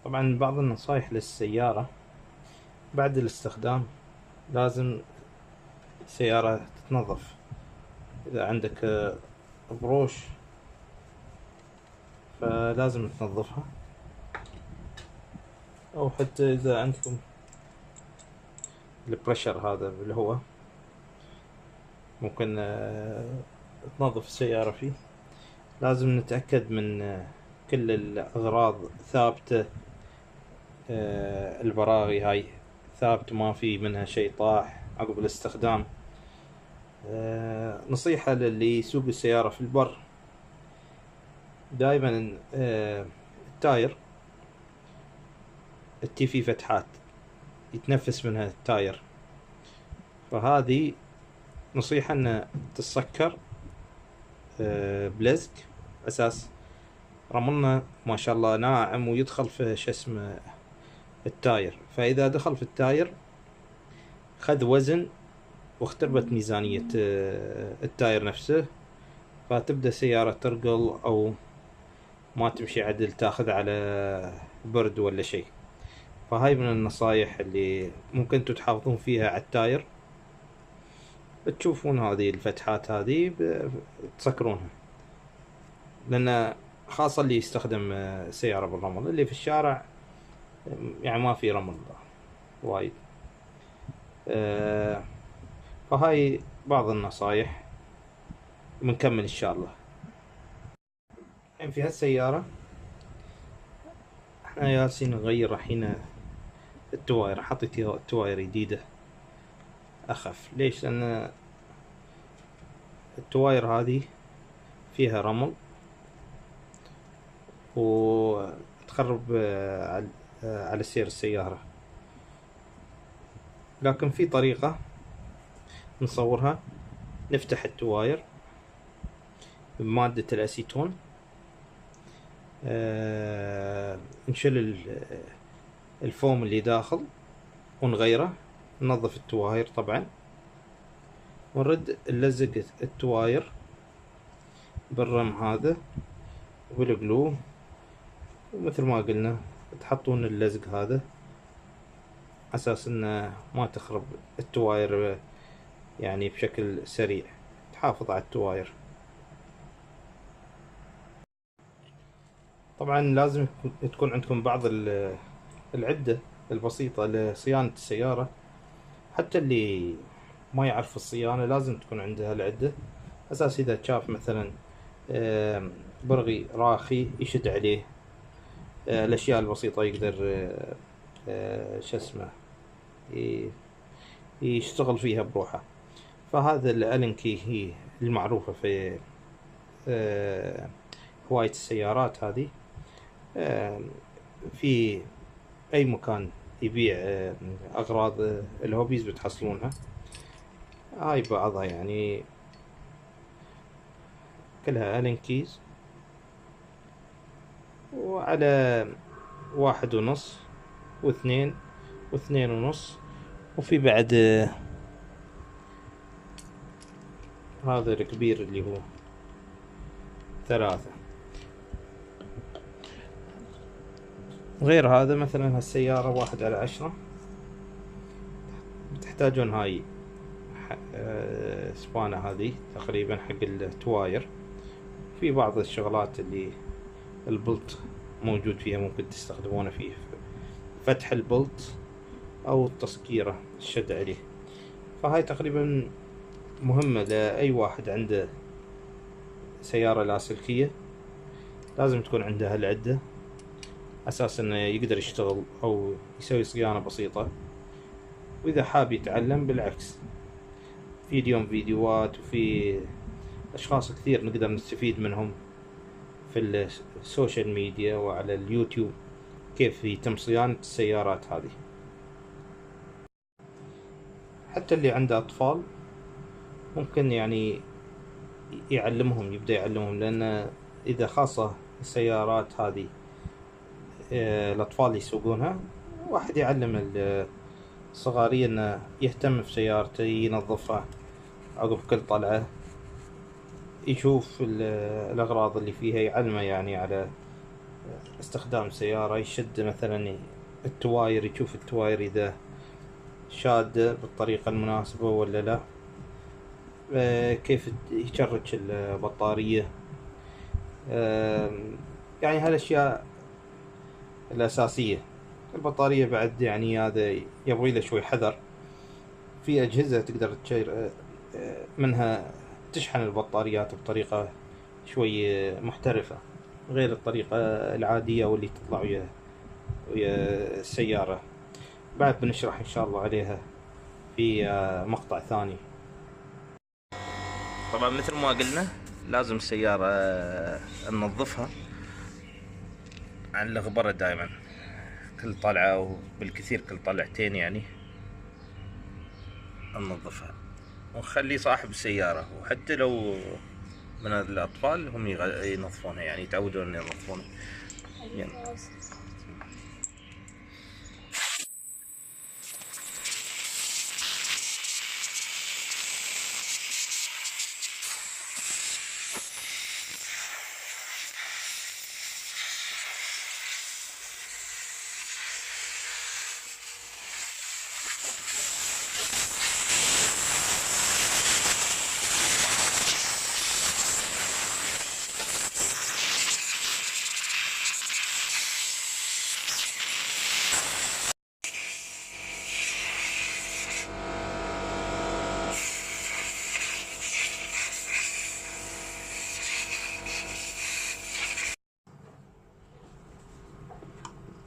طبعا بعض النصائح للسيارة بعد الاستخدام. لازم السيارة تتنظف. إذا عندك بروش فلازم تنظفها، أو حتى إذا عندكم البريشر هذا اللي هو ممكن تنظف السيارة فيه. لازم نتأكد من كل الأغراض ثابتة. البراغي هاي ثابتة، ما في منها شيء طاح عقب الاستخدام. نصيحة للي يسوق السيارة في البر، دائما التاير التي فيه فتحات يتنفس منها التاير، فهذه نصيحة ان تسكر بلزق اساس رملنا ما شاء الله ناعم ويدخل في شو اسمه التاير. فاذا دخل في التاير خذ وزن واختربت ميزانية التاير نفسه، فتبدأ السيارة ترقل او ما تمشي عدل، تاخذ على برد ولا شيء. فهاي من النصايح اللي ممكن انتوا تحافظون فيها على التاير، تشوفون هذه الفتحات هذه تسكرونها، لان خاصة اللي يستخدم سيارة بالرمل. اللي في الشارع يعني ما في رمل وايد. فهاي بعض النصايح، بنكمل ان شاء الله. الحين في هالسيارة احنا جالسين نغير الحين التواير. حطيت التواير جديدة اخف. ليش؟ لان التواير هذه فيها رمل وتخرب على سير السيارة. لكن في طريقة نصورها. نفتح التواير بمادة الأسيتون، نشيل الفوم اللي داخل ونغيره، ننظف التواير طبعا، ونرد نلزق التواير بالرم هذا وبالجلو. ومثل ما قلنا تحطون اللزق هذا أساس إنه ما تخرب التواير يعني بشكل سريع، تحافظ على التواير. طبعا لازم تكون عندكم بعض العدة البسيطة لصيانة السيارة. حتى اللي ما يعرف الصيانة لازم تكون عنده العدة، أساس إذا شاف مثلا برغي راخي يشد عليه. الأشياء البسيطة يقدر شو اسمه يشتغل فيها بروحه. فهذا الألين كي هي المعروفة في هواية السيارات هذه. في أي مكان يبيع أغراض الهوبيز بتحصلونها. هاي بعضها يعني كلها ألين كيز، وعلى 1.5 و2 و2.5. وفي بعد هذا الكبير اللي هو 3. غير هذا مثلا هالسيارة 1/10 بتحتاجون هاي سبانة هذه تقريبا حق التواير. في بعض الشغلات اللي البلت موجود فيها ممكن تستخدمونه فيه، فتح البلت أو التسكيرة الشد عليه. فهاي تقريبا مهمة لأي واحد عنده سيارة لاسلكية، لازم تكون عنده هالعدة أساس إنه يقدر يشتغل أو يسوي صيانة بسيطة. وإذا حاب يتعلم بالعكس، في اليوم فيديوهات وفي أشخاص كثير نقدر نستفيد منهم في السوشيال ميديا وعلى اليوتيوب كيف يتم صيانة السيارات هذه. حتى اللي عنده أطفال ممكن يعني يبدأ يعلمهم، لأن إذا خاصة السيارات هذه الأطفال يسوقونها، واحد يعلم الصغارية إنه يهتم في سيارته، ينظفها عقب كل طلعة، يشوف الأغراض اللي فيها، يعلمه يعني على استخدام السيارة، يشد مثلا التواير، يشوف التواير إذا شادة بالطريقة المناسبة ولا لا. كيف يشرج البطارية. يعني هالأشياء الأساسية. البطارية بعد يعني هذا يبغي له شوي حذر. في أجهزة تقدر تشير منها تشحن البطاريات بطريقة شوي محترفة، غير الطريقة العادية واللي تطلع ويا السيارة. بعد بنشرح إن شاء الله عليها في مقطع ثاني. طبعا مثل ما قلنا لازم السيارة ننظفها عن الغبرة دائما، كل طلعة أو بالكثير كل طلعتين يعني ننظفها، ونخلي صاحب السيارة وحتى لو من الأطفال هم ينظفونها، يعني يتعودون أن ينظفونها يعني.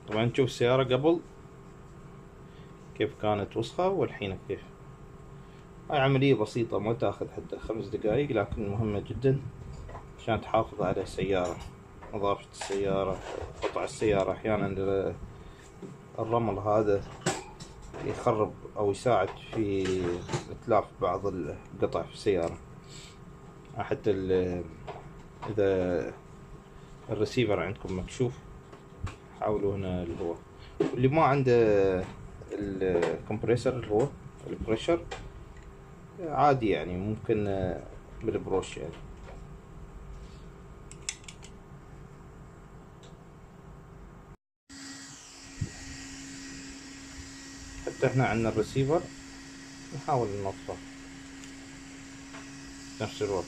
طبعا نشوف السيارة قبل كيف كانت وسخة والحين كيف. هاي عملية بسيطة ما تاخذ حتى 5 دقايق، لكن مهمة جدا عشان تحافظ على السيارة، نظافة السيارة، قطع السيارة. أحيانا الرمل هذا يخرب أو يساعد في إتلاف بعض القطع في السيارة. حتى إذا الرسيفر عندكم مكشوف حاولوا هنا اللي هو اللي ما عنده الكمبريسر اللي هو البريشر عادي يعني ممكن بالبروش يعني. حتى احنا عندنا الرسيفر نحاول ننظفه في نفس الوقت.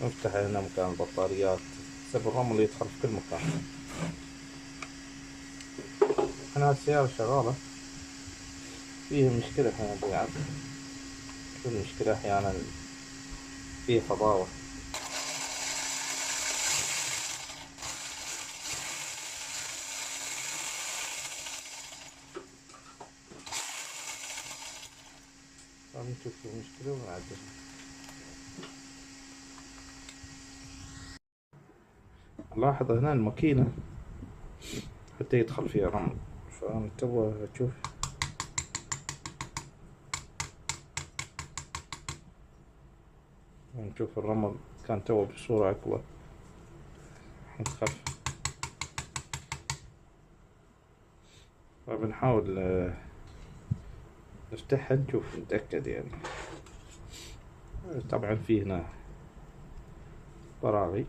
نفتح هنا مكان البطاريات، سبب الرمل يدخل في كل مكان. أنا السيارة شغالة، فيها مشكلة أحيانا بالعرض، المشكلة أحيانا فيها فضاوة. نشوف المشكلة ونعدلها. لاحظ هنا الماكينة حتى يدخل فيها رمل، فأنا تبغى تشوف نشوف الرمل كان تو بصورة أكبر، نخف. فبنحاول نفتحها نشوف نتأكد يعني. طبعا في هنا براغي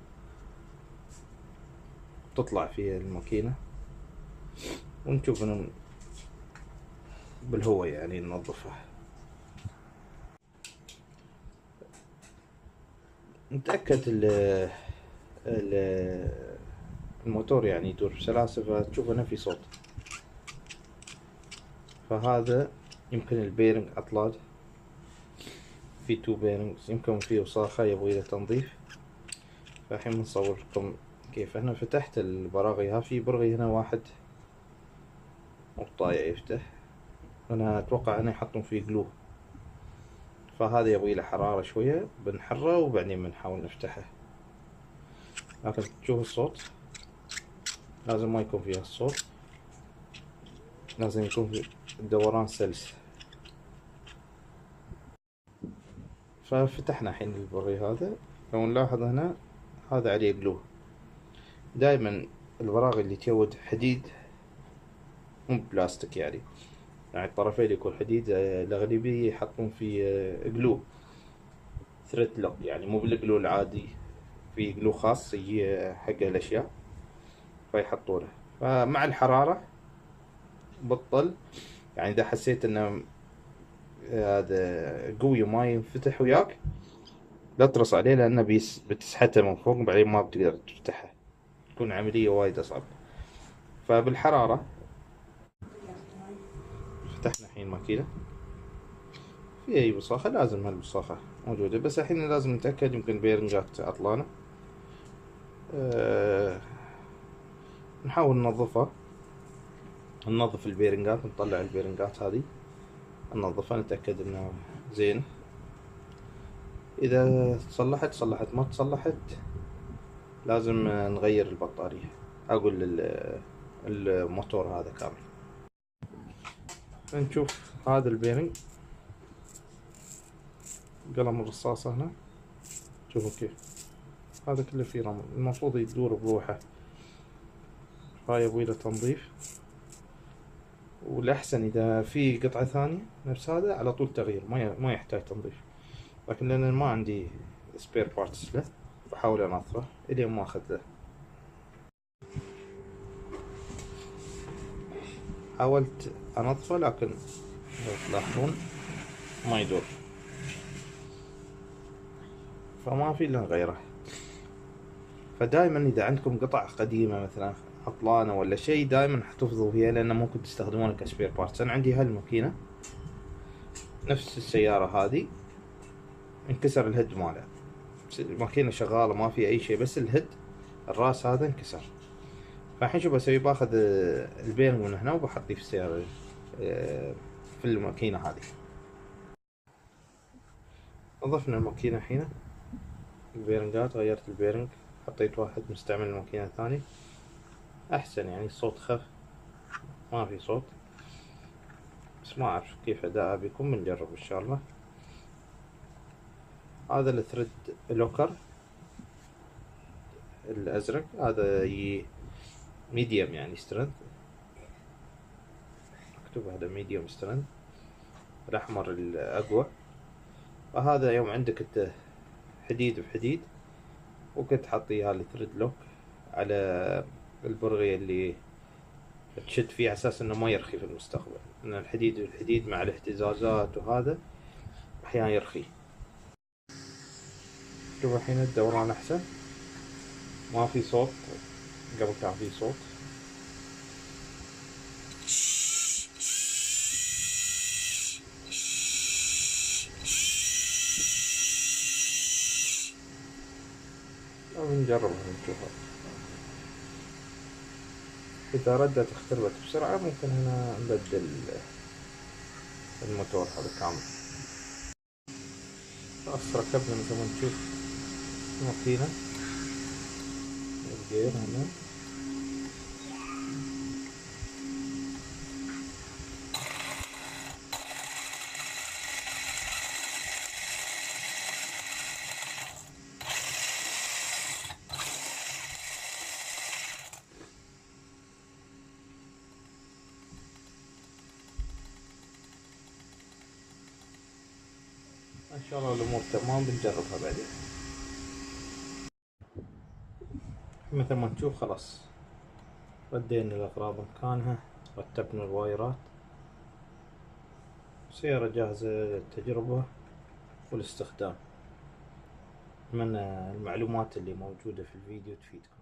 تطلع فيها الماكينة، ونشوف انه بالهواء يعني ننظفها. نتأكد الموتور يعني يدور بسلاسة، فتشوف انه في صوت. فهذا يمكن البيرنج عطلان، في 2 بيرنجز يمكن فيه وساخة يبغي له تنظيف. فالحين بنصور لكم كيف. انا فتحت البراغي، ها في برغي هنا واحد مو طايع يفتح، انا اتوقع انه يحطون فيه جلو. فهذا يبغي له حرارة شوية، بنحره وبعدين بنحاول نفتحه. لكن تشوف الصوت لازم ما يكون فيها الصوت، لازم يكون في الدوران سلس. ففتحنا الحين البرغي هذا، لو نلاحظ هنا هذا عليه جلو. دائما البراغي اللي تيود حديد مو بلاستيك يعني الطرفين يكون حديد، الأغلبية يحطون فيه جلو ثريد لوك، يعني مو بالجلو العادي، في جلو خاص يجي حق الأشياء. فيحطونه. فمع الحرارة بطل، يعني إذا حسيت إنه هذا قوي وما ينفتح وياك، لا ترص عليه، لأنه بتسحته من فوق بعدين ما بتقدر تفتحه، تكون عملية وايد أصعب. فبالحرارة. فتحنا الحين ماكينة، في أي بصاخة لازم هالبصاخة موجودة، بس الحين لازم نتأكد، يمكن بيرنجات عطلانة. نحاول ننظفها، ننظف البيرنجات، نطلع البيرنجات هذه ننظفها، نتأكد انه زين. اذا صلحت ما تصلحت لازم نغير البطارية، اقول الموتور هذا كامل. نشوف هذا البيرنج، قلم الرصاصة هنا، شوفوا كيف هذا كله فيه رمل، المفروض يدور بروحه. هاي يبغي له تنظيف، والأحسن إذا في قطعة ثانية نفس هذا على طول تغيير، ما يحتاج تنظيف. لكن لأن ما عندي سبير بارتس له، بحاول أنظفه إلين ما أخذ له. حاولت أنظفه لكن لو تلاحظون ما يدور، فما في إلا نغيره. فدائما إذا عندكم قطع قديمة مثلا عطلانة ولا شيء، دائما احتفظوا فيها، لأن ممكن تستخدمونها كسبير بارتس. أنا عندي هالماكينة نفس السيارة هذه، انكسر الهيد ماله، الماكينة شغالة ما في أي شيء، بس الهيد الراس هذا انكسر. فالحين شو بسوي؟ باخذ البيرنج من هنا وبحطيه في السيارة، في الماكينة هذه. نظفنا الماكينة الحين، البيرنجات غيرت البيرنج، حطيت واحد مستعمل الماكينة الثاني أحسن، يعني الصوت خف، ما في صوت، بس ما أعرف كيف أداءه بيكون، بنجرب إن شاء الله. هذا الثريد لوكر الأزرق، هذا ميديوم يعني سترينث، مكتوب هذا ميديوم سترينث، الأحمر الأقوى. وهذا يوم عندك انت حديد بحديد، وكنت حطيها الثريد لوك على البرغية اللي تشد فيه، على أساس إنه ما يرخي في المستقبل، إن الحديد مع الاهتزازات وهذا أحيانا يرخي. شوف الحين الدوران أحسن، ما في صوت، قبل كان في صوت. نجربها نشوفها، إذا ردت اختربت بسرعة ممكن هنا نبدل الموتور هذا كامل. خلاص ركبنا مثل ما نشوف الماكينة، الجير هنا. إن شاء الله الأمور تمام، بنجربها بعدين. مثل ما نشوف خلاص ردينا الأغراض مكانها، رتبنا الوايرات، السيارة جاهزة للتجربة والاستخدام. أتمنى المعلومات اللي موجودة في الفيديو تفيدكم.